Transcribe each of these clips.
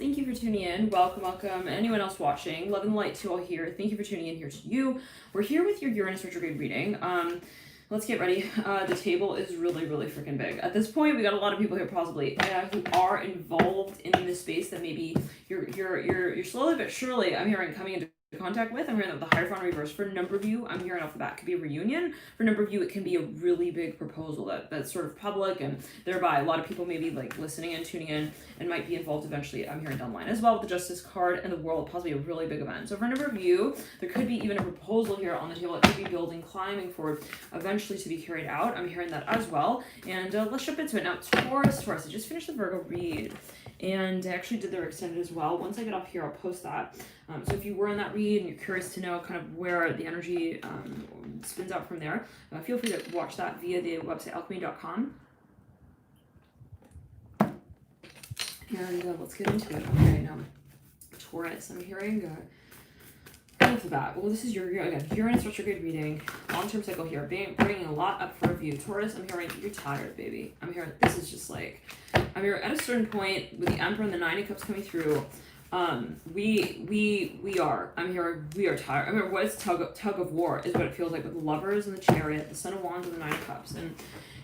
Thank you for tuning in. Welcome, welcome. Anyone else watching, love and light to all here. Thank you for tuning in here to you. We're here with your Uranus Retrograde reading. Let's get ready. The table is really, really freaking big. At this point, we got a lot of people here possibly who are involved in this space that maybe you're slowly but surely, I'm hearing, coming into contact with. I'm hearing that the Hierophant reverse for a number of you. I'm hearing off the bat, it could be a reunion. For a number of you, it can be a really big proposal that's sort of public, and thereby a lot of people maybe like listening and tuning in and might be involved eventually. I'm hearing down the line as well with the Justice card and the World, possibly a really big event. So for a number of you, there could be even a proposal here on the table. It could be building, climbing forward, eventually to be carried out. I'm hearing that as well. And let's jump into it now. Taurus, I just finished the Virgo read, and I actually did their extended as well. Once I get off here, I'll post that. So if you were in that read and you're curious to know kind of where the energy spins out from there, feel free to watch that via the website alchemy.com. And let's get into it. Okay, now Taurus, I'm hearing right off the bat. Well, this is your again Uranus retrograde reading, long-term cycle here, bringing a lot up for review. Taurus, I'm hearing you're tired, baby. I'm hearing this is just like, I'm hearing at a certain point with the Emperor and the Nine of Cups coming through. We are. I'm hearing we are tired. I mean, what is tug of war is what it feels like with the Lovers and the Chariot, the Son of Wands and the Nine of Cups, and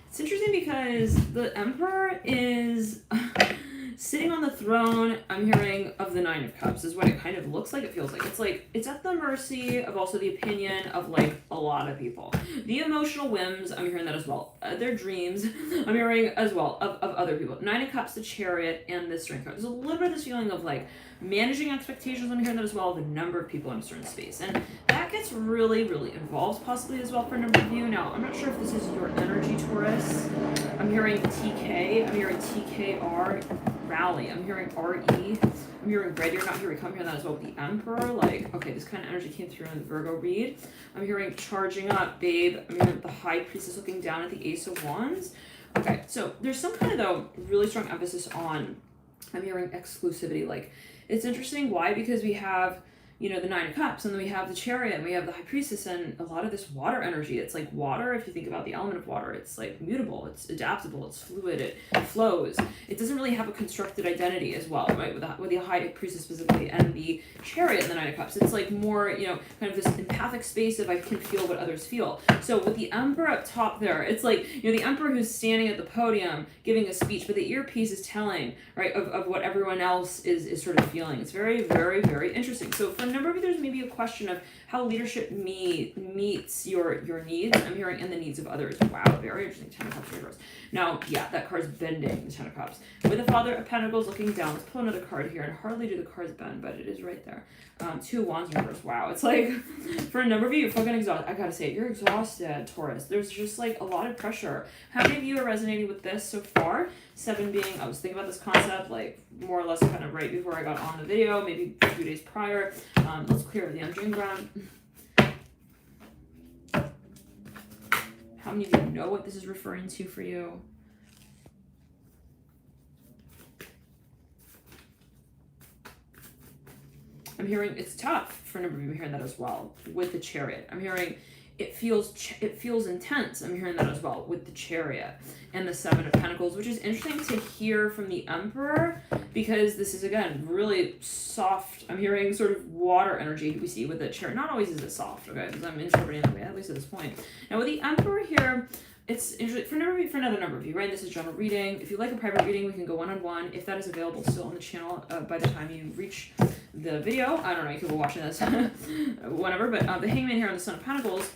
it's interesting because the Emperor is sitting on the throne, I'm hearing, of the Nine of Cups is what it kind of looks like, it feels like. It's at the mercy of also the opinion of like a lot of people. The emotional whims, I'm hearing that as well. Their dreams, I'm hearing as well of other people. Nine of Cups, the Chariot, and the Strength card. There's a little bit of this feeling of like managing expectations, I'm hearing that as well, the number of people in a certain space. And that gets really, really involved possibly as well for a number of you. Now, I'm not sure if this is your energy, Taurus. I'm hearing TK, I'm hearing TKR, rally, I'm hearing RE, I'm hearing red, you're not hearing, I'm hearing that as well with the Emperor, like, okay, this kind of energy came through in the Virgo read. I'm hearing charging up, babe, I'm hearing the High Priestess looking down at the Ace of Wands. Okay, so there's some kind of, though, really strong emphasis on, I'm hearing exclusivity, like, it's interesting, why? Because we have, you know, the Nine of Cups, and then we have the Chariot, and we have the High Priestess, and a lot of this water energy. It's like water, if you think about the element of water, it's like mutable, it's adaptable, it's fluid, it flows. It doesn't really have a constructed identity as well, right? With the High Priestess specifically, and the Chariot and the Nine of Cups, it's like more, you know, kind of this empathic space of I can feel what others feel. So with the Emperor up top there, it's like, you know, the Emperor who's standing at the podium giving a speech, but the earpiece is telling, right, of what everyone else is sort of feeling. It's very, very, very interesting. So for a number of you, there's maybe a question of how leadership meets your needs. I'm hearing and the needs of others. Wow, very interesting. Ten of Cups reverse. Now, yeah, that card's bending, the Ten of Cups. With the Father of Pentacles looking down, let's pull another card here, and hardly do the cards bend, but it is right there. Two of Wands reverse. Wow, it's like, for a number of you, you're fucking exhausted. I gotta say, you're exhausted, Taurus. There's just like a lot of pressure. How many of you are resonating with this so far? 7 being, I was thinking about this concept like more or less kind of right before I got on the video, maybe a few days prior. Let's clear the entering ground. How many of you know what this is referring to for you? I'm hearing it's tough for a number of you. I'm hearing that as well with the Chariot. I'm hearing it feels intense. I'm hearing that as well with the Chariot and the Seven of Pentacles, which is interesting to hear from the Emperor because this is, again, really soft. I'm hearing sort of water energy we see with the Chariot. Not always is it soft, okay, because I'm interpreting that way, at least at this point. Now with the Emperor here, it's interesting for another number of you, right? This is general reading. If you like a private reading, we can go one-on-one. If that is available still on the channel by the time you reach the video. I don't know, you could be watching this whenever, but the Hangman here on the Son of Pentacles,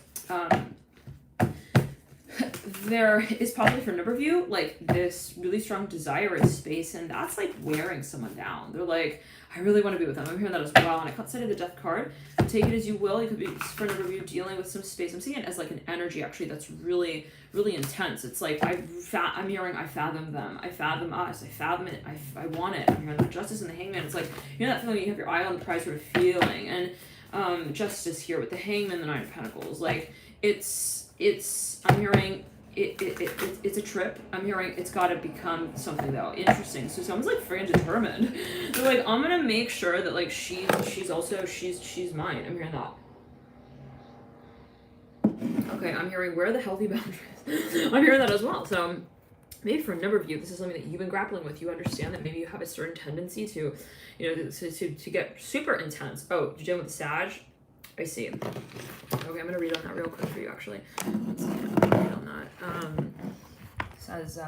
there is probably for a number of you like this really strong desire in space, and that's like wearing someone down. They're like, I really want to be with them. I'm hearing that as well. And I caught sight of the Death card. Take it as you will. You could be, for a number of you, dealing with some space. I'm seeing it as like an energy actually that's really, really intense. It's like I'm hearing I fathom them. I fathom us. I fathom it. I want it. I'm hearing the Justice and the Hangman. It's like, you know that feeling you have your eye on the prize sort of feeling. And Justice here with the Hangman, the Nine of Pentacles. Like it's I'm hearing it's a trip. I'm hearing it's got to become something though interesting. So someone's like freaking determined. They're like, I'm gonna make sure that like she's mine. I'm hearing that. Okay, I'm hearing where are the healthy boundaries. I'm hearing that as well. So maybe for a number of you, this is something that you've been grappling with. You understand that maybe you have a certain tendency to, you know, to get super intense. Oh, you're dealing with the Sag? I see. Okay, I'm going to read on that real quick for you, actually. One second, I'm going to read on that. Says,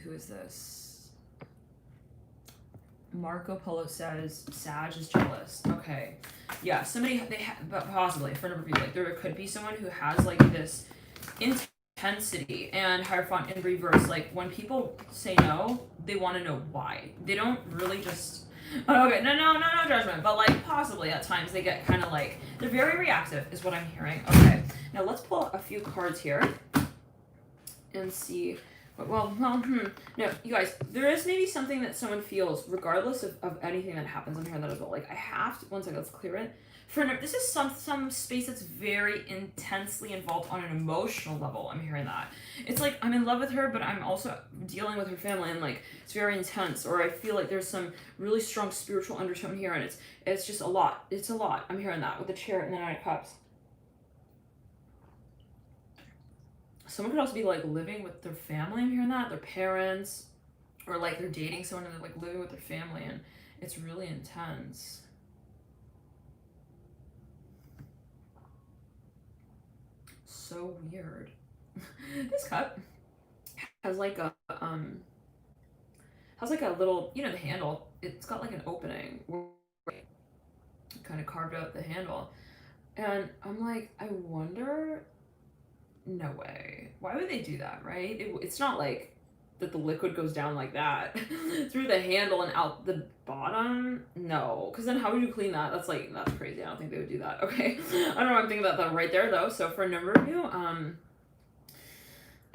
who is this? Marco Polo says, Sag is jealous. Okay. Yeah, somebody, but possibly, for a number of you, like, there could be someone who has, like, this intensity, and Hierophant in reverse, like, when people say no, they want to know why. They don't really just, oh, okay, no judgment, but, like, possibly at times they get kind of, like, they're very reactive, is what I'm hearing. Okay, now let's pull a few cards here and see. No, you guys, there is maybe something that someone feels, regardless of anything that happens. I'm hearing that as well. Like, I have to, one second, let's clear it. This is some space that's very intensely involved on an emotional level. I'm hearing that. It's like, I'm in love with her, but I'm also dealing with her family, and, like, it's very intense, or I feel like there's some really strong spiritual undertone here, and it's just a lot. It's a lot. I'm hearing that with the Chariot and the Nine of Cups. Someone could also be, like, living with their family. I'm hearing that. Their parents. Or, like, they're dating someone and they're, like, living with their family. And it's really intense. So weird. This cup has, like, a little, you know, the handle. It's got, like, an opening. Kind of carved out the handle. And I'm like, I wonder... No way. Why would they do that, right? It's not like that the liquid goes down like that through the handle and out the bottom. No, because then how would you clean that? That's crazy. I don't think they would do that. Okay, I don't know. I'm thinking about that right there though. So for a number of you,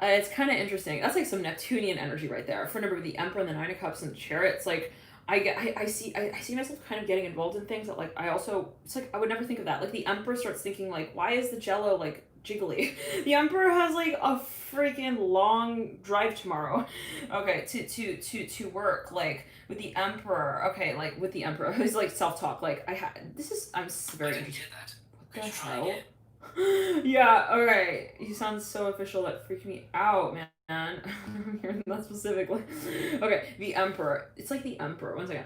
it's kind of interesting. That's like some Neptunian energy right there. For a number of the Emperor and the Nine of Cups and the Chariot, it's like I see myself kind of getting involved in things that, like, it's like I would never think of that. Like the Emperor starts thinking, like, why is the Jello, like, jiggly? The Emperor has, like, a freaking long drive tomorrow, okay, to work, like, with the Emperor. Okay, like, with the Emperor, who's, like, self-talk, like, I'm very interested. What the hell? Yeah, okay, he sounds so official, that freaked me out, man. I'm hearing that specifically. Okay, the Emperor. It's like the Emperor. One second.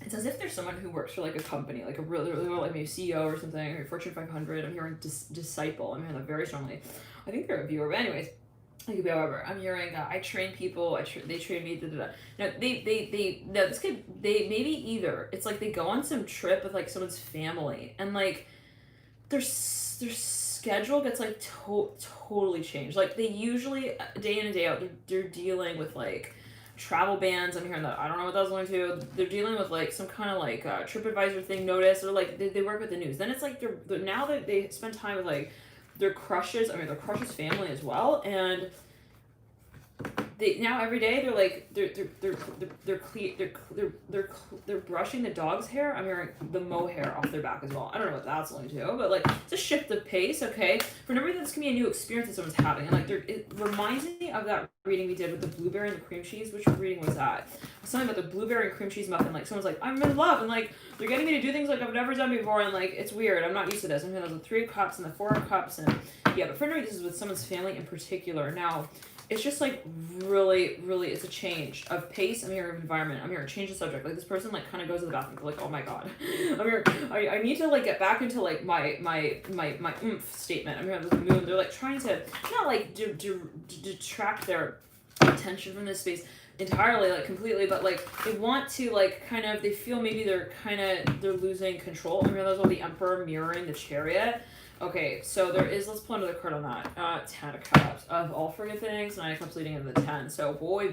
It's as if there's someone who works for, like, a company, like a really, like, maybe CEO or something, or Fortune 500. I'm hearing disciple. I'm hearing that very strongly. I think they're a viewer, but anyways, it could be however. I'm hearing I train people. They train me. No, this could, they maybe either it's like they go on some trip with, like, someone's family, and, like, their schedule gets, like, totally changed. Like, they usually day in and day out they're dealing with, like, travel bans. I'm hearing that. I don't know what that's going to. They're dealing with, like, some kind of, like, TripAdvisor thing notice, or, like, they work with the news. Then it's like they're now that they spend time with, like, their crushes. I mean, their crushes' family as well, and they now every day they're like they're brushing the dog's hair. I'm hearing the mohair off their back as well. I don't know what that's going to, but, like, it's a shift of pace. Okay, for number this can be a new experience that someone's having, and, like, it reminds me of that reading we did with the blueberry and the cream cheese. Which reading was that? Something about the blueberry and cream cheese muffin. Like, someone's like, I'm in love, and, like, they're getting me to do things like I've never done before, and, like, it's weird. I'm not used to this. I'm hearing those 3 of Cups and the 4 of Cups, and yeah. But for number this is with someone's family in particular. Now, it's just, like, really, really, it's a change of pace. I'm hearing environment. I'm hearing change of subject. Like, this person, like, kind of goes to the bathroom, like, oh my god. I'm hearing, I need to, like, get back into, like, my oomph statement. I'm hearing the moon. They're, like, trying to not, like, detract their attention from this space entirely, like, completely, but, like, they want to, like, kind of, they feel maybe they're losing control. I'm hearing that's all the Emperor mirroring the Chariot. Okay, so there is, let's pull another card on that. 10 of Cups. Of all friggin' things, 9 of Cups leading into the 10. So, boy.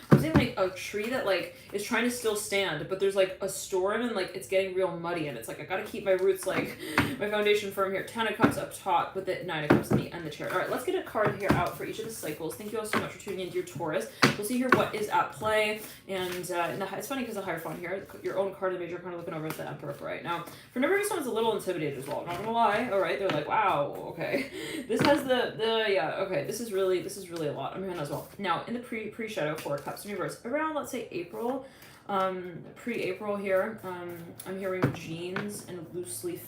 I'm saying, like, a tree that, like, is trying to still stand, but there's, like, a storm, and, like, it's getting real muddy, and it's like, I gotta keep my roots, like, my foundation firm here. 10 of Cups up top with the 9 of Cups and the Chariot. Alright, let's get a card here out for each of the cycles. Thank you all so much for tuning in, dear Taurus. We'll see here what is at play, and it's funny because the Hierophant here, your own card, the major card, looking over at the Emperor right now. For number of someone's a little intimidated as well, I'm not gonna lie. Alright, they're like, wow, okay. This has okay, this is really a lot. I'm hearing as well. Now, in the pre-shadow 4 of Cups in reverse, around, let's say, April, pre-April here, I'm hearing jeans and loose leaf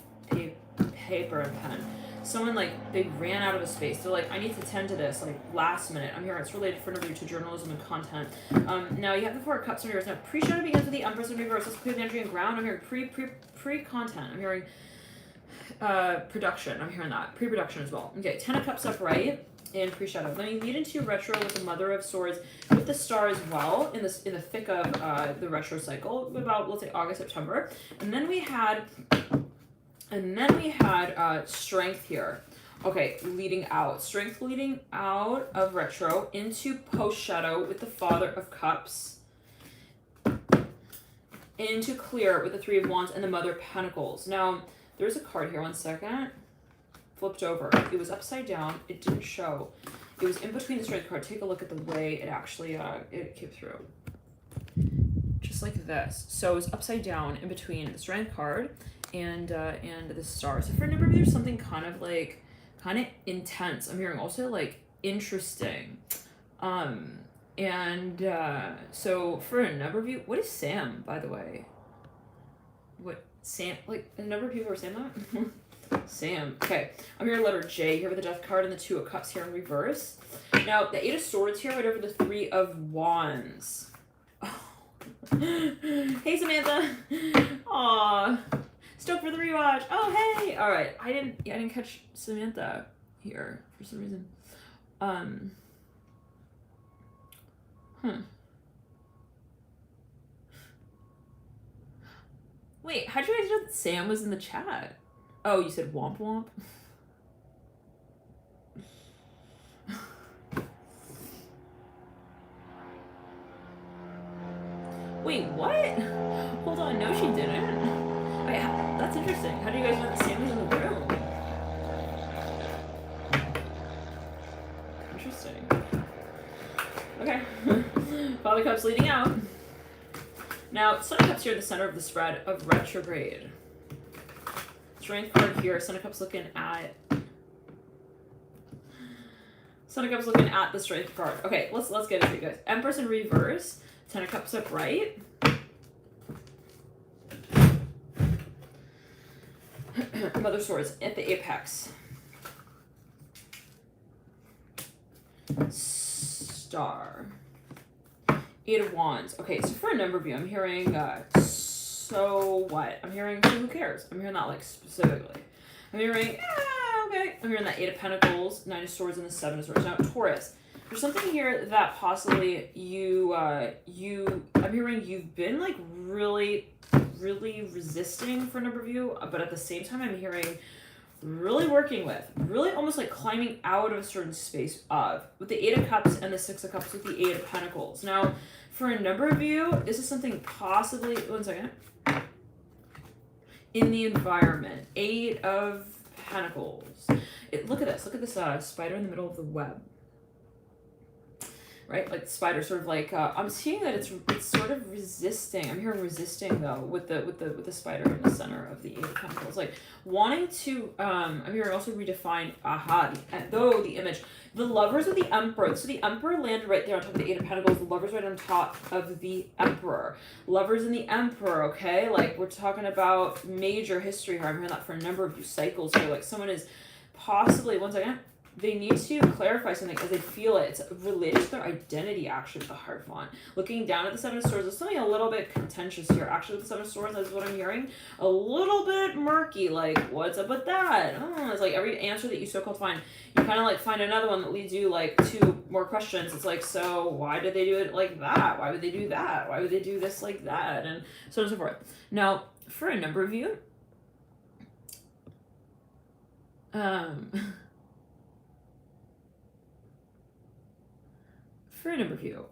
paper and pen. someone like they ran out of a space. They're like, I need to tend to this like last minute. I'm here. It's related for number 2 to journalism and content. Now you have the 4 of Cups in reverse. Now pre-shadow begins with the Empress in reverse. Let's clear the energy and ground. I'm hearing pre-content. I'm hearing production. I'm hearing that pre-production as well. Okay, 10 of Cups upright in pre-shadow. Then you lead into your retro with the Mother of Swords with the Star as well in the thick of the retro cycle about, let's say, August, September. And then we had strength here. Okay, leading out. Strength leading out of retro into post-shadow with the Father of Cups. Into clear with the 3 of Wands and the Mother of Pentacles. Now, there's a card here. 1 second. Flipped over. It was upside down. It didn't show. It was in between the strength card. Take a look at the way it actually it came through. Just like this. So it was upside down in between the strength card and the star. So for a number of you, there's something kind of intense. I'm hearing also like interesting. So for a number of you, what is Sam, by the way? What Sam, like a number of people are saying that? Sam. Okay. I'm hearing letter J here with the Death card and the 2 of Cups here in reverse. Now, the 8 of Swords here right over the 3 of Wands. Oh. Hey, Samantha. Aw. Stoked for the rewatch. Oh, hey. All right. I didn't catch Samantha here for some reason. Wait, how'd you guys know that Sam was in the chat? Oh, you said womp womp? Wait, what? Hold on, no she didn't. Wait, that's interesting. How do you guys know that Sam was in the room? Interesting. Okay. Father Cups leading out. Now, Son of Cups here in the center of the spread of retrograde. Strength card here. Son of Cups looking at the strength card. Okay, let's get into it, guys. Empress in reverse. 10 of Cups upright. Mother of Swords at the apex. Star. 8 of Wands. Okay, so for a number of you, I'm hearing so what? I'm hearing, so who cares? I'm hearing that like specifically. I'm hearing, okay. I'm hearing that 8 of Pentacles, 9 of Swords, and the 7 of Swords. Now, Taurus. There's something here that possibly I'm hearing you've been like really resisting for a number of you, but at the same time, I'm hearing really working with, really almost like climbing out of a certain space of, with the 8 of Cups and the 6 of Cups with the 8 of Pentacles. Now, for a number of you, this is something possibly, 1 second, in the environment. 8 of Pentacles. Look at this spider in the middle of the web. Right, like the spider, sort of like I'm seeing that it's sort of resisting. I'm hearing resisting though with the spider in the center of the 8 of Pentacles, like wanting to. I'm hearing also redefine. The image, the Lovers with the Emperor. So the Emperor landed right there on top of the 8 of Pentacles. The Lovers right on top of the Emperor. Lovers and the Emperor. Okay, like we're talking about major history here. I'm hearing that for a number of you cycles here. Like someone is possibly, 1 second. They need to clarify something as they feel it. It's related to their identity, actually, with the Hierophant. Looking down at the 7 of Swords, there's something a little bit contentious here. Actually, with the 7 of Swords, that's what I'm hearing. A little bit murky, like, what's up with that? It's like every answer that you so-called find, you kind of, like, find another one that leads you, like, to more questions. It's like, so why did they do it like that? Why would they do that? Why would they do this like that? And so on and so forth. Now, for a number of you, for a number of you,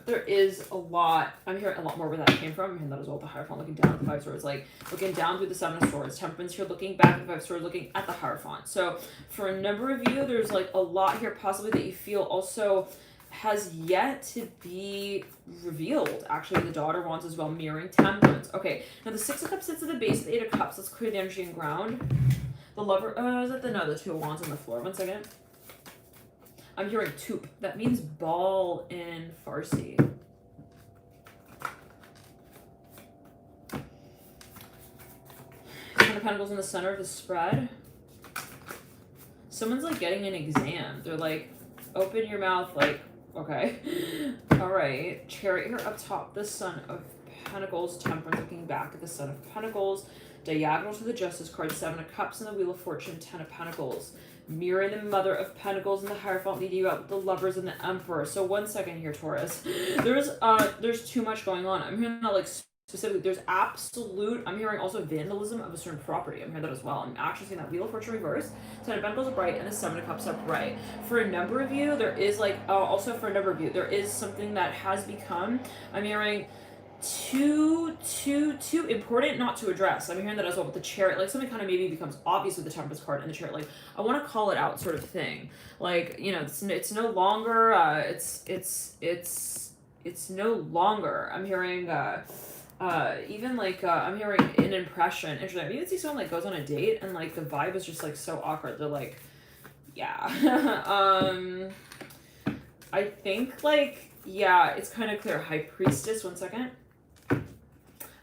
there is a lot, I'm hearing a lot more where that came from, and that is all the Hierophant looking down at the 5 of Swords, like looking down through the 7 of Swords, Temperance here looking back at the 5 of Swords, looking at the Hierophant. So for a number of you, there's like a lot here possibly that you feel also has yet to be revealed. Actually, the Daughter of Wands as well, mirroring Temperance. Okay, now the 6 of Cups sits at the base of the 8 of Cups. Let's clear the energy and ground. The Lover, is that the 2 of Wands on the floor? 1 second. I'm hearing toop. That means ball in Farsi. Ten of Pentacles in the center of the spread. someone's like getting an exam. They're like, open your mouth, like, okay. All right. Chariot here up top, the Son of Pentacles, Temperance looking back at the Son of Pentacles, diagonal to the Justice card, Seven of Cups, and the Wheel of Fortune, Ten of Pentacles. Mirroring the Mother of Pentacles and the Hierophant leading you out with the Lovers and the Emperor. So 1 second here, Taurus. There's too much going on. I'm hearing that like specifically, there's absolute, I'm hearing also vandalism of a certain property. I'm hearing that as well. I'm actually seeing that Wheel of Fortune reverse, Ten of Pentacles upright, and the Seven of Cups upright. For a number of you, there is like, also for a number of you, there is something that has become, I'm hearing, too important not to address. I'm hearing that as well with the Chariot, like something kind of maybe becomes obvious with the Temperance card and the Chariot, like I want to call it out sort of thing. Like, you know, it's no longer it's no longer, I'm hearing even like I'm hearing an impression. Interesting. I even see someone like goes on a date and like the vibe is just like so awkward. They're like, yeah. I think like, yeah, it's kind of clear. High Priestess, 1 second.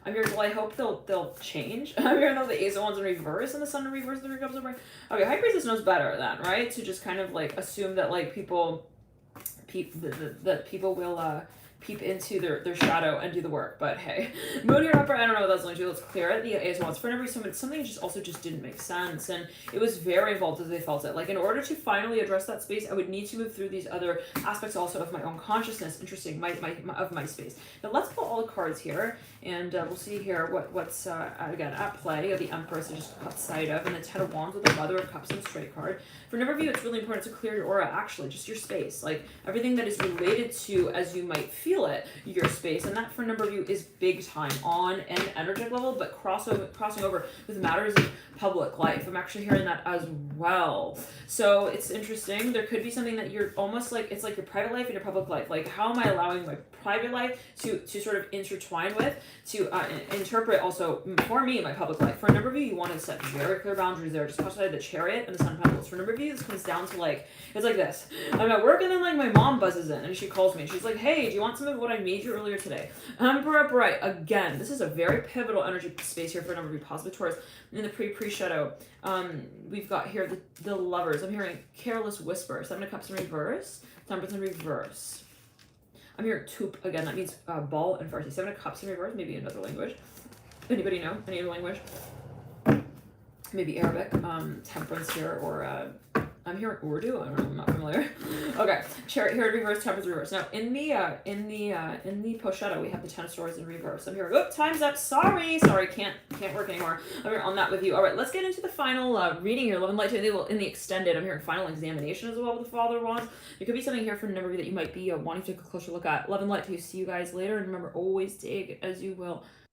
I'm here. Well, I hope they'll change. I'm here though the Ace of Wands in reverse and the Sun in reverse, the Three of Cups upright. Okay, High Priestess knows better then, right? To just kind of like assume that like people will peep into their shadow and do the work. But hey, Moon here upright, I don't know what that's going to do. Let's clear it. The Ace of Wands for every something just also just didn't make sense, and it was very involved as they felt it. Like in order to finally address that space, I would need to move through these other aspects also of my own consciousness. Interesting, my space. Now let's pull all the cards here, and we'll see here what's again at play. The Empress I just caught sight of, and the Ten of Wands with the Mother of Cups and the Straight card. For a number of you, it's really important to clear your aura. Actually, just your space, like everything that is related to, as you might feel it, your space, and that for a number of you is big time on an energetic level, but crossing over with matters of public life. I'm actually hearing that as well. So it's interesting. There could be something that you're almost like, it's like your private life and your public life. Like, how am I allowing my private life to sort of intertwine with, to interpret also for me my public life. For a number of you, you want to set very clear boundaries there. Just outside the Chariot and the Sun of Pentacles. For a number of you, this comes down to like, it's like this. I'm at work and then like my mom buzzes in and she calls me and she's like, hey, do you want some of what I made you earlier today? Emperor upright. Again, this is a very pivotal energy space here for a number of you. Positive Taurus. In the pre-shadow, we've got here the Lovers. I'm hearing Careless Whisper. Seven of Cups in reverse. Temperance in reverse. I'm hearing Toup again. That means ball in Farsi. Seven of Cups in reverse. Maybe another language. Anybody know any other language? Maybe Arabic. Temperance here, or I'm hearing Urdu. I don't know. I'm not familiar. Okay, Chariot here in reverse. Temperance in reverse. Now in the post shadow we have the Ten of Swords in reverse. I'm here. Oh, time's up. Sorry, can't work anymore. I'm here on that with you. All right, let's get into the final reading here. Love and Light in the extended. I'm hearing final examination as well with the Father of Wands. There could be something here for a number of you that you might be wanting to take a closer look at. Love and Light to you. See you guys later, and remember, always take it as you will.